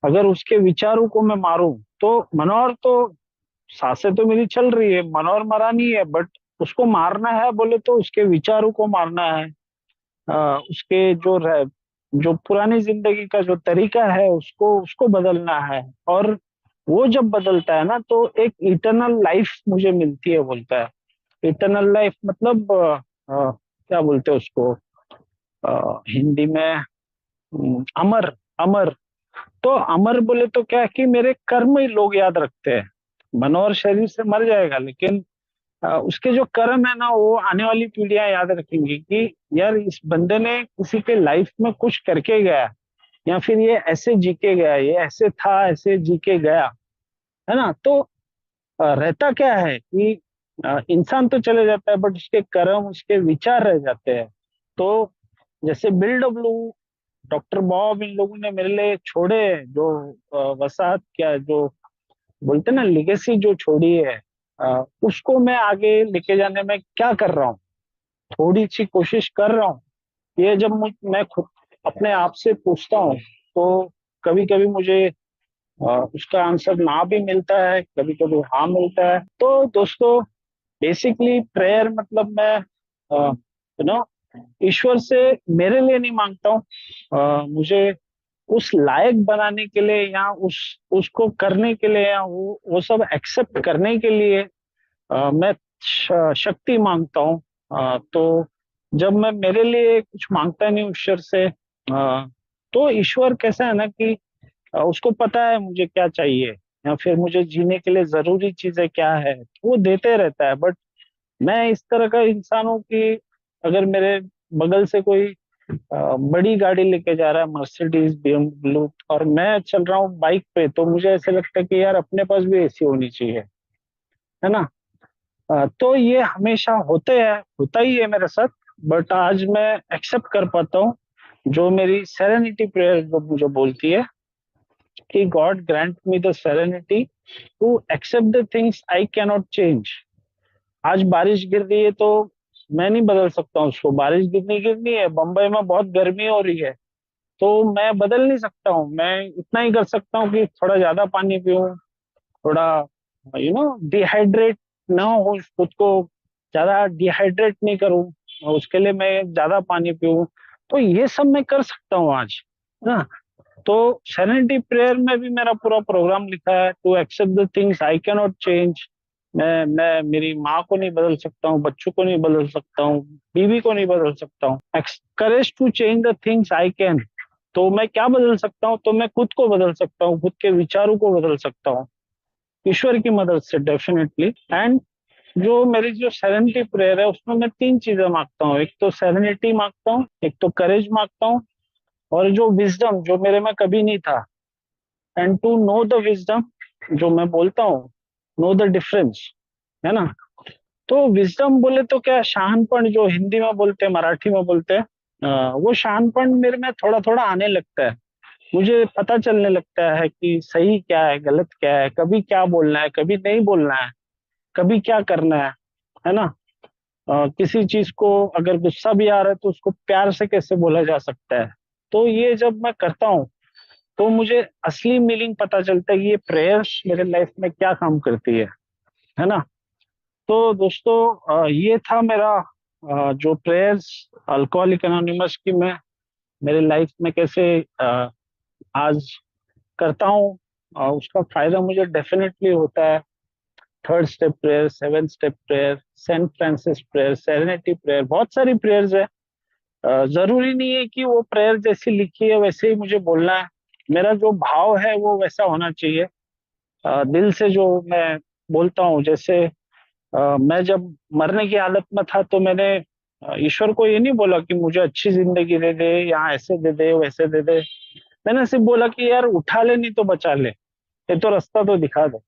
अगर उसके विचारों को मैं मारूं, तो मनोहर तो सांसें तो मेरी चल रही है, मनोहर मरा नहीं है, बट उसको मारना है बोले तो उसके विचारों को मारना है। उसके जो पुरानी जिंदगी का जो तरीका है उसको उसको बदलना है। और वो जब बदलता है ना, तो एक इटर्नल लाइफ मुझे मिलती है, बोलता है। इटर्नल लाइफ मतलब क्या बोलते हैं उसको हिंदी में, अमर। अमर। तो अमर बोले तो क्या है कि मेरे कर्म ही लोग याद रखते हैं। मनोहर शरीर से मर जाएगा, लेकिन उसके जो कर्म है ना, वो आने वाली पीढ़ियां याद रखेंगी कि यार इस बंदे ने किसी के लाइफ में कुछ करके गया, या फिर ये ऐसे जी के गया, ये ऐसे था, ऐसे जी के गया, है ना। तो रहता क्या है कि इंसान तो चले जाता है, बट उसके कर्म, उसके विचार रह जाते हैं। तो जैसे बिल डब्ल्यू, डॉक्टर बॉब, इन लोगों ने मेरे लिए छोड़े जो वसाहत, क्या जो बोलते हैं ना, लिगेसी जो छोड़ी है, उसको मैं आगे लेके जाने में क्या कर रहा हूँ, थोड़ी सी कोशिश कर रहा हूँ। ये जब मैं खुद अपने आप से पूछता हूँ, तो कभी कभी मुझे उसका आंसर ना भी मिलता है, कभी कभी हाँ मिलता है। तो दोस्तों, बेसिकली प्रेयर मतलब मैं ईश्वर से मेरे लिए नहीं मांगता हूँ, मुझे उस लायक बनाने के लिए, या उसको करने के लिए, या वो सब एक्सेप्ट करने के लिए मैं शक्ति मांगता हूँ। तो जब मैं मेरे लिए कुछ मांगता नहीं ईश्वर से, तो ईश्वर कैसा है ना कि उसको पता है मुझे क्या चाहिए, या फिर मुझे जीने के लिए जरूरी चीजें क्या है, तो वो देते रहता है। बट मैं इस तरह का इंसान हूँ कि अगर मेरे बगल से कोई बड़ी गाड़ी लेके जा रहा है, मर्सिडीज, BMW, और मैं चल रहा हूँ बाइक पे, तो मुझे ऐसे लगता है कि यार अपने पास भी AC होनी चाहिए, है ना। तो ये हमेशा होता ही है मेरे साथ। बट आज मैं एक्सेप्ट कर पाता हूँ जो मेरी सेरेनिटी प्रेयर जो मुझे बोलती है कि God grant me the serenity to accept the things I cannot change. आज बारिश गिर रही है, तो मैं नहीं बदल सकता हूँ उसको, बारिश गिरनी गिरनी है, बम्बई में बहुत गर्मी हो रही है, तो मैं बदल नहीं सकता हूँ। मैं इतना ही कर सकता हूँ कि थोड़ा ज्यादा पानी पीऊँ, थोड़ा डिहाइड्रेट ना हो, खुद को ज्यादा डिहाइड्रेट नहीं करूँ, और उसके लिए मैं ज्यादा पानी पीऊँ। तो ये सब मैं कर सकता हूँ आज, है ना। तो सेरेनिटी प्रेयर में भी मेरा पूरा प्रोग्राम लिखा है, to accept the things I can not change. मैं मेरी माँ को नहीं बदल सकता हूँ, बच्चों को नहीं बदल सकता हूँ, बीवी को नहीं बदल सकता हूँ। Courage to change the things I can. तो मैं क्या बदल सकता हूँ, तो मैं खुद को बदल सकता हूँ, खुद के विचारों को बदल सकता हूँ, ईश्वर की मदद से डेफिनेटली। एंड जो मेरी जो सेरेनिटी प्रेयर है, उसमें मैं तीन चीजें मांगता हूँ। एक तो सेरेनिटी मांगता हूँ, एक तो करेज मांगता हूँ, और जो विजडम जो मेरे में कभी नहीं था, and to know the wisdom, जो मैं बोलता हूँ, नो द डिफरेंस, है ना। तो विजडम बोले तो क्या, शहानपन जो हिंदी में बोलते हैं, मराठी में बोलते हैं, वो शानपन मेरे में थोड़ा थोड़ा आने लगता है। मुझे पता चलने लगता है कि सही क्या है, गलत क्या है, कभी क्या बोलना है, कभी नहीं बोलना है, कभी क्या करना है ना। किसी चीज को अगर गुस्सा भी आ रहा है तो उसको प्यार से कैसे बोला जा सकता है। तो ये जब मैं करता हूँ तो मुझे असली मीनिंग पता चलता है कि ये प्रेयर्स मेरे लाइफ में क्या काम करती है ना। तो दोस्तों, ये था मेरा जो प्रेयर्स अल्कोहलिक एनोनिमस की मैं मेरे लाइफ में कैसे आज करता हूँ। उसका फायदा मुझे डेफिनेटली होता है। Third step prayer, seven step prayer, saint Francis prayer, serenity prayer, बहुत सारी प्रेयर्स है। जरूरी नहीं है कि वो प्रेयर जैसी लिखी है वैसे ही मुझे बोलना है। मेरा जो भाव है वो वैसा होना चाहिए। दिल से जो मैं बोलता हूँ, जैसे मैं जब मरने की हालत में था तो मैंने ईश्वर को ये नहीं बोला कि मुझे अच्छी जिंदगी दे दे, या ऐसे दे दे वैसे दे दे। मैंने सिर्फ बोला कि यार उठा ले, नहीं तो बचा ले, ये तो रास्ता तो दिखा दे,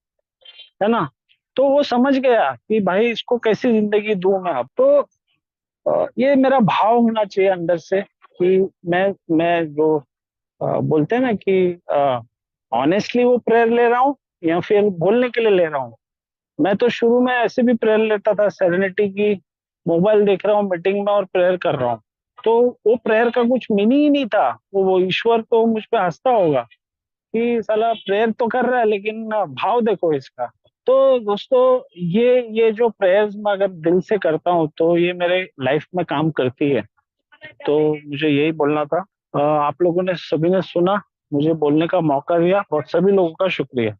है ना। तो वो समझ गया कि भाई इसको कैसी जिंदगी दूं मैं अब। तो ये मेरा भाव होना चाहिए अंदर से कि मैं जो बोलते हैं ना कि ऑनेस्टली वो प्रेयर ले रहा हूँ या फिर बोलने के लिए ले रहा हूँ। मैं तो शुरू में ऐसे भी प्रेयर लेता था सेरेनिटी की, मोबाइल देख रहा हूँ मीटिंग में और प्रेयर कर रहा हूँ। तो वो प्रेयर का कुछ मीनिंग ही नहीं था। वो ईश्वर तो मुझ पे हंसता होगा कि साला प्रेयर तो कर रहा है लेकिन भाव देखो इसका। तो दोस्तों, ये जो प्रेयर्स मैं अगर दिल से करता हूँ तो ये मेरे लाइफ में काम करती है। तो मुझे यही बोलना था। आप लोगों ने सभी ने सुना, मुझे बोलने का मौका दिया, और सभी लोगों का शुक्रिया।